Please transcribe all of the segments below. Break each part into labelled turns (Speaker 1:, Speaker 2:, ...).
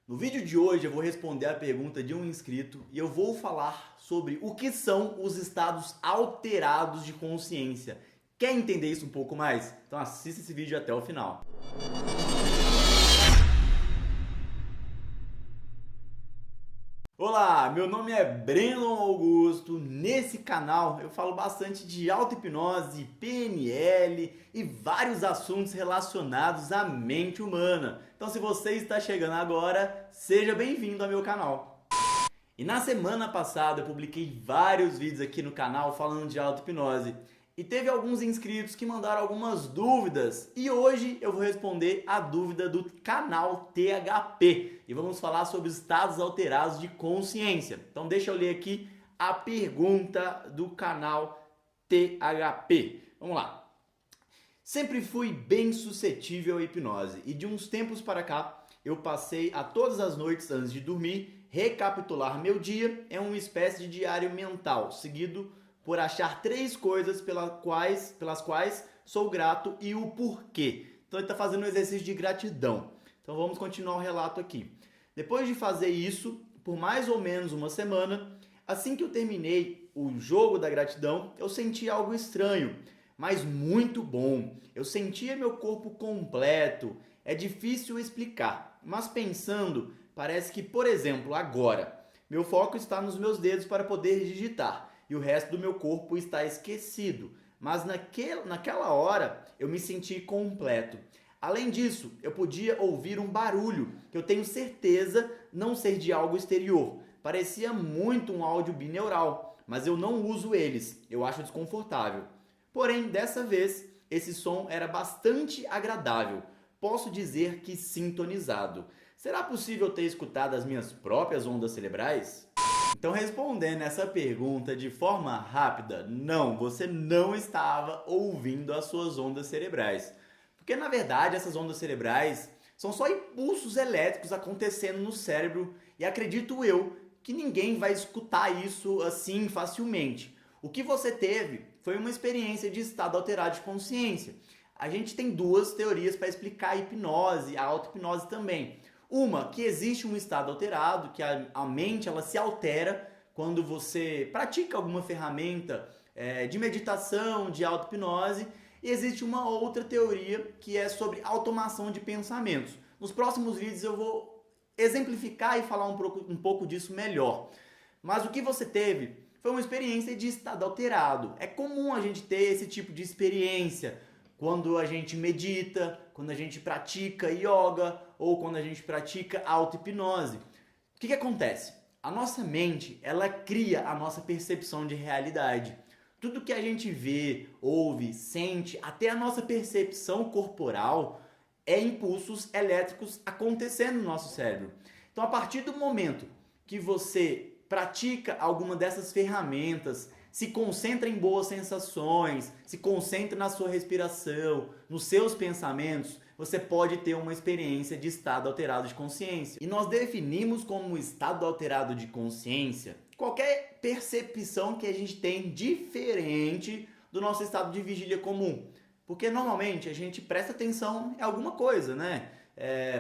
Speaker 1: No vídeo de hoje eu vou responder a pergunta de um inscrito e eu vou falar sobre o que são os estados alterados de consciência. Quer entender isso um pouco mais? Então assista esse vídeo até o final. Olá, meu nome é Breno Augusto. Nesse canal eu falo bastante de auto-hipnose, PNL e vários assuntos relacionados à mente humana. Então se você está chegando agora, seja bem-vindo ao meu canal. E na semana passada eu publiquei vários vídeos aqui no canal falando de auto-hipnose. E teve alguns inscritos que mandaram algumas dúvidas e hoje eu vou responder a dúvida do canal THP e vamos falar sobre estados alterados de consciência. Então deixa eu ler aqui a pergunta do canal THP. Vamos lá. Sempre fui bem suscetível à hipnose e de uns tempos para cá eu passei a todas as noites antes de dormir recapitular meu dia em uma espécie de diário mental, seguido por achar 3 coisas pelas quais sou grato e o porquê. Então ele está fazendo um exercício de gratidão. Então vamos continuar o relato aqui. Depois de fazer isso, por mais ou menos uma semana, assim que eu terminei o jogo da gratidão, eu senti algo estranho, mas muito bom. Eu sentia meu corpo completo. É difícil explicar, mas pensando, parece que, por exemplo, agora, meu foco está nos meus dedos para poder digitar. E o resto do meu corpo está esquecido. Mas naquela hora eu me senti completo. Além disso, eu podia ouvir um barulho que eu tenho certeza não ser de algo exterior. Parecia muito um áudio bineural, mas eu não uso eles, eu acho desconfortável. Porém, dessa vez, esse som era bastante agradável. Posso dizer que sintonizado. Será possível ter escutado as minhas próprias ondas cerebrais? Então, respondendo essa pergunta de forma rápida, não, você não estava ouvindo as suas ondas cerebrais. Porque, na verdade, essas ondas cerebrais são só impulsos elétricos acontecendo no cérebro e acredito eu que ninguém vai escutar isso assim facilmente. O que você teve foi uma experiência de estado alterado de consciência. A gente tem 2 teorias para explicar a hipnose, a auto-hipnose também. Uma, que existe um estado alterado, que a mente ela se altera quando você pratica alguma ferramenta de meditação, de auto-hipnose. E existe uma outra teoria que é sobre automação de pensamentos. Nos próximos vídeos eu vou exemplificar e falar um pouco disso melhor. Mas o que você teve foi uma experiência de estado alterado. É comum a gente ter esse tipo de experiência quando a gente medita, quando a gente pratica yoga ou quando a gente pratica auto-hipnose. O que acontece? A nossa mente, ela cria a nossa percepção de realidade. Tudo que a gente vê, ouve, sente, até a nossa percepção corporal é impulsos elétricos acontecendo no nosso cérebro. Então, a partir do momento que você pratica alguma dessas ferramentas, se concentra em boas sensações, se concentra na sua respiração, nos seus pensamentos, você pode ter uma experiência de estado alterado de consciência. E nós definimos como estado alterado de consciência qualquer percepção que a gente tem diferente do nosso estado de vigília comum. Porque normalmente a gente presta atenção em alguma coisa, né?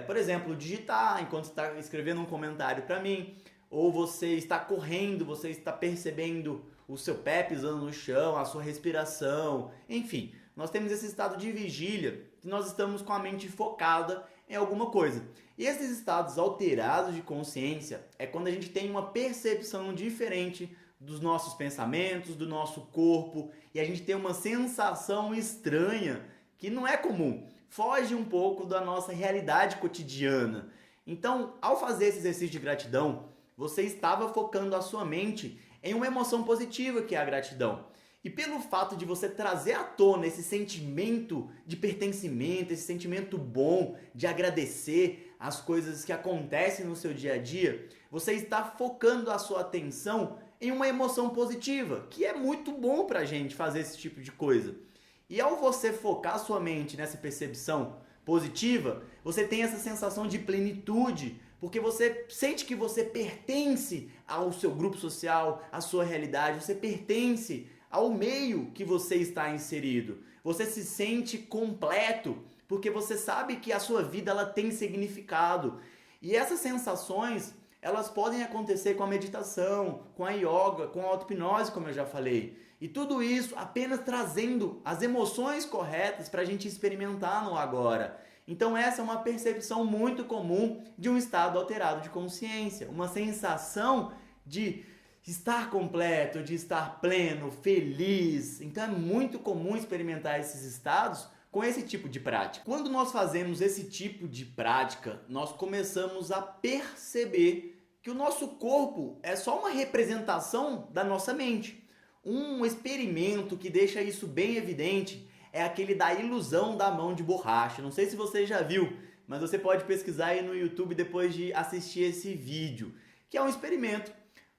Speaker 1: Por exemplo, digitar enquanto está escrevendo um comentário para mim, ou você está correndo, você está percebendo o seu pé pisando no chão, a sua respiração, enfim. Nós temos esse estado de vigília, que nós estamos com a mente focada em alguma coisa. E esses estados alterados de consciência é quando a gente tem uma percepção diferente dos nossos pensamentos, do nosso corpo, e a gente tem uma sensação estranha que não é comum, foge um pouco da nossa realidade cotidiana. Então, ao fazer esse exercício de gratidão, você estava focando a sua mente em uma emoção positiva que é a gratidão. E pelo fato de você trazer à tona esse sentimento de pertencimento, esse sentimento bom de agradecer as coisas que acontecem no seu dia a dia, você está focando a sua atenção em uma emoção positiva, que é muito bom pra gente fazer esse tipo de coisa. E ao você focar a sua mente nessa percepção positiva, você tem essa sensação de plenitude, porque você sente que você pertence ao seu grupo social, à sua realidade, você pertence ao meio que você está inserido. Você se sente completo, porque você sabe que a sua vida ela tem significado. E essas sensações, elas podem acontecer com a meditação, com a yoga, com a auto-hipnose, como eu já falei. E tudo isso apenas trazendo as emoções corretas para a gente experimentar no agora. Então essa é uma percepção muito comum de um estado alterado de consciência, uma sensação de estar completo, de estar pleno, feliz. Então é muito comum experimentar esses estados com esse tipo de prática. Quando nós fazemos esse tipo de prática, nós começamos a perceber que o nosso corpo é só uma representação da nossa mente. Um experimento que deixa isso bem evidente é aquele da ilusão da mão de borracha. Não sei se você já viu, mas você pode pesquisar aí no YouTube depois de assistir esse vídeo, que é um experimento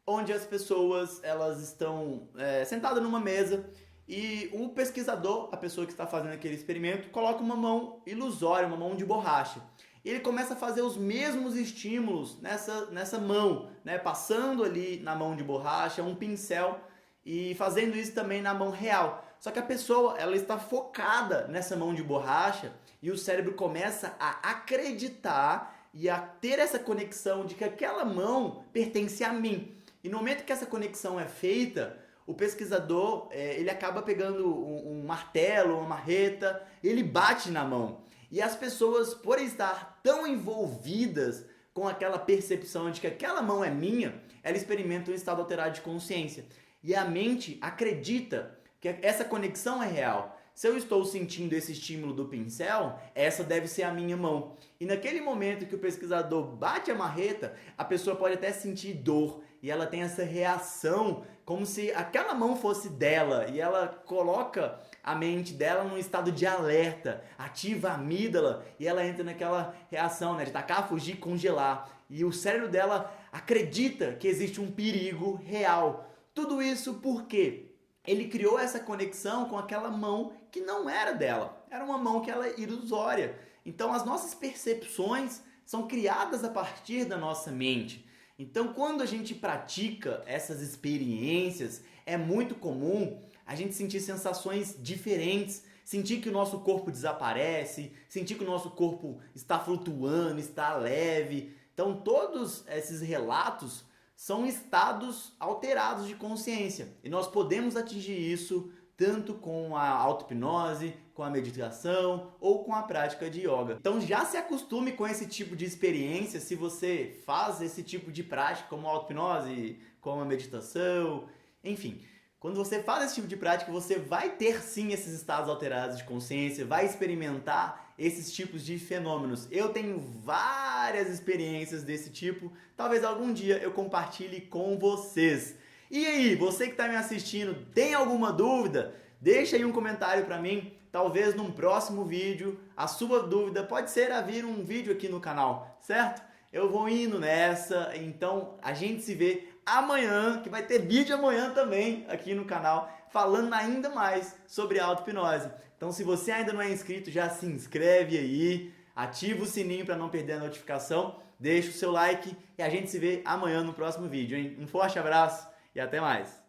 Speaker 1: onde as pessoas elas estão sentadas numa mesa e o pesquisador, a pessoa que está fazendo aquele experimento, coloca uma mão ilusória, uma mão de borracha. E ele começa a fazer os mesmos estímulos nessa mão, né? Passando ali na mão de borracha um pincel e fazendo isso também na mão real. Só que a pessoa ela está focada nessa mão de borracha e o cérebro começa a acreditar e a ter essa conexão de que aquela mão pertence a mim. E no momento que essa conexão é feita, o pesquisador ele acaba pegando um martelo, uma marreta, ele bate na mão. E as pessoas, por estar tão envolvidas com aquela percepção de que aquela mão é minha, elas experimentam um estado alterado de consciência. E a mente acredita que essa conexão é real. Se eu estou sentindo esse estímulo do pincel, essa deve ser a minha mão. E naquele momento que o pesquisador bate a marreta, a pessoa pode até sentir dor. E ela tem essa reação como se aquela mão fosse dela. E ela coloca a mente dela num estado de alerta, ativa a amígdala e ela entra naquela reação, né, de tacar, fugir, congelar. E o cérebro dela acredita que existe um perigo real. Tudo isso porque ele criou essa conexão com aquela mão que não era dela. Era uma mão que ela é ilusória. Então as nossas percepções são criadas a partir da nossa mente. Então quando a gente pratica essas experiências, é muito comum a gente sentir sensações diferentes, sentir que o nosso corpo desaparece, sentir que o nosso corpo está flutuando, está leve. Então todos esses relatos são estados alterados de consciência. E nós podemos atingir isso tanto com a auto-hipnose, com a meditação ou com a prática de yoga. Então já se acostume com esse tipo de experiência se você faz esse tipo de prática, como a auto-hipnose, como a meditação, enfim. Quando você faz esse tipo de prática, você vai ter sim esses estados alterados de consciência, vai experimentar esses tipos de fenômenos. Eu tenho várias experiências desse tipo, talvez algum dia eu compartilhe com vocês. E aí, você que está me assistindo, tem alguma dúvida? Deixa aí um comentário para mim, talvez num próximo vídeo a sua dúvida pode ser a vir um vídeo aqui no canal, certo? Eu vou indo nessa, então a gente se vê amanhã, que vai ter vídeo amanhã também aqui no canal, falando ainda mais sobre auto-hipnose. Então se você ainda não é inscrito, já se inscreve aí, ativa o sininho para não perder a notificação, deixa o seu like e a gente se vê amanhã no próximo vídeo, hein? Um forte abraço e até mais!